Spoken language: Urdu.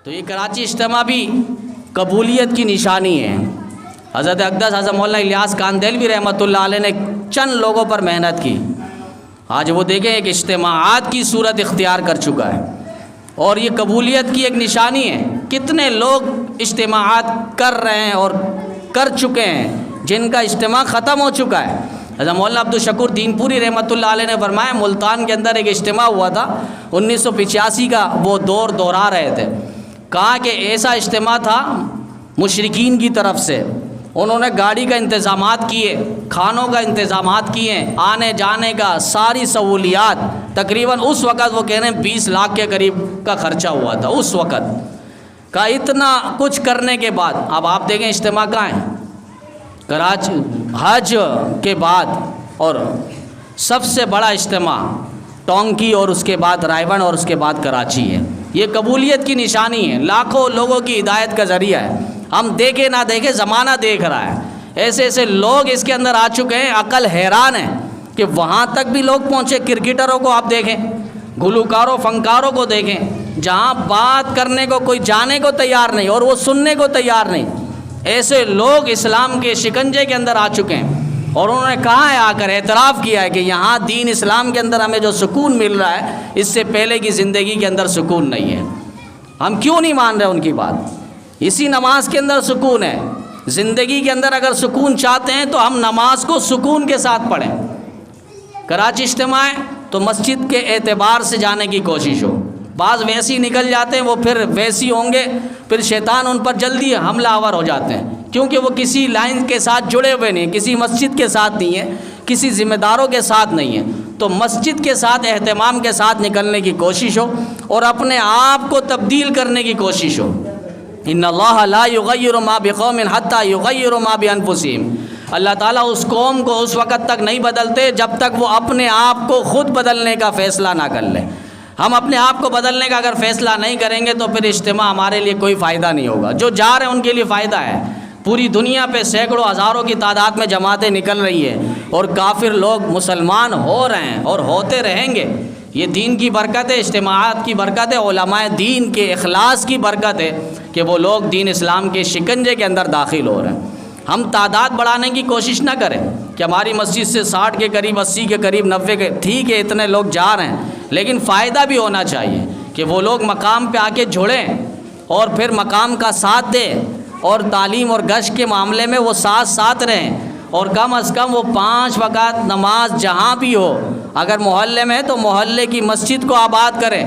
تو یہ کراچی اجتماع بھی قبولیت کی نشانی ہے۔ حضرت اقدس حضرت مولانا الیاس کاندھلوی رحمۃ اللہ علیہ نے چند لوگوں پر محنت کی، آج وہ دیکھیں ایک اجتماعات کی صورت اختیار کر چکا ہے، اور یہ قبولیت کی ایک نشانی ہے۔ کتنے لوگ اجتماعات کر رہے ہیں اور کر چکے ہیں جن کا اجتماع ختم ہو چکا ہے۔ حضرت مولانا عبدالشکور دین پوری رحمۃ اللہ علیہ نے فرمایا ملتان کے اندر ایک اجتماع ہوا تھا 1985 کا، وہ دور دہرا رہے تھے، کہا کہ ایسا اجتماع تھا مشرکین کی طرف سے، انہوں نے گاڑی کا انتظامات کیے، کھانوں کا انتظامات کیے، آنے جانے کا ساری سہولیات، تقریباً اس وقت وہ کہہ رہے ہیں 20 لاکھ کے قریب کا خرچہ ہوا تھا اس وقت کا۔ اتنا کچھ کرنے کے بعد اب آپ دیکھیں اجتماع کہاں ہے؟ کراچی حج کے بعد، اور سب سے بڑا اجتماع ٹونکی اور اس کے بعد رائے اور اس کے بعد کراچی ہے۔ یہ قبولیت کی نشانی ہے، لاکھوں لوگوں کی ہدایت کا ذریعہ ہے۔ ہم دیکھے نہ دیکھے زمانہ دیکھ رہا ہے، ایسے ایسے لوگ اس کے اندر آ چکے ہیں، عقل حیران ہے کہ وہاں تک بھی لوگ پہنچے۔ کرکٹروں کو آپ دیکھیں، گلوکاروں فنکاروں کو دیکھیں، جہاں بات کرنے کو کوئی جانے کو تیار نہیں اور وہ سننے کو تیار نہیں، ایسے لوگ اسلام کے شکنجے کے اندر آ چکے ہیں، اور انہوں نے کہا ہے، آ کر اعتراف کیا ہے کہ یہاں دین اسلام کے اندر ہمیں جو سکون مل رہا ہے اس سے پہلے کی زندگی کے اندر سکون نہیں ہے۔ ہم کیوں نہیں مان رہے ان کی بات؟ اسی نماز کے اندر سکون ہے۔ زندگی کے اندر اگر سکون چاہتے ہیں تو ہم نماز کو سکون کے ساتھ پڑھیں۔ کراچی اجتماع ہے تو مسجد کے اعتبار سے جانے کی کوشش ہو۔ بعض ویسی نکل جاتے ہیں، وہ پھر ویسی ہوں گے، پھر شیطان ان پر جلدی حملہ آور ہو جاتے ہیں، کیونکہ وہ کسی لائن کے ساتھ جڑے ہوئے نہیں، کسی مسجد کے ساتھ نہیں ہے، کسی ذمہ داروں کے ساتھ نہیں ہے۔ تو مسجد کے ساتھ اہتمام کے ساتھ نکلنے کی کوشش ہو اور اپنے آپ کو تبدیل کرنے کی کوشش ہو۔ ان اللہ لا یغیر ما بقوم حتی یغیروا ما بانفسہم، اللہ تعالیٰ اس قوم کو اس وقت تک نہیں بدلتے جب تک وہ اپنے آپ کو خود بدلنے کا فیصلہ نہ کر لیں۔ ہم اپنے آپ کو بدلنے کا اگر فیصلہ نہیں کریں گے تو پھر اجتماع ہمارے لیے کوئی فائدہ نہیں ہوگا۔ جو جا رہے ہیں ان کے لیے فائدہ ہے، پوری دنیا پہ سینکڑوں ہزاروں کی تعداد میں جماعتیں نکل رہی ہیں اور کافر لوگ مسلمان ہو رہے ہیں اور ہوتے رہیں گے۔ یہ دین کی برکت ہے، اجتماعات کی برکت ہے، علماء دین کے اخلاص کی برکت ہے کہ وہ لوگ دین اسلام کے شکنجے کے اندر داخل ہو رہے ہیں۔ ہم تعداد بڑھانے کی کوشش نہ کریں کہ ہماری مسجد سے 60 کے قریب، 80 کے قریب، 90 کے، ٹھیک ہے اتنے لوگ جا رہے ہیں، لیکن فائدہ بھی ہونا چاہیے کہ وہ لوگ مقام پہ آ کے جڑیں اور پھر مقام کا ساتھ دیں، اور تعلیم اور گشت کے معاملے میں وہ ساتھ رہیں، اور کم از کم وہ 5 وقت نماز جہاں بھی ہو، اگر محلے میں ہے تو محلے کی مسجد کو آباد کریں۔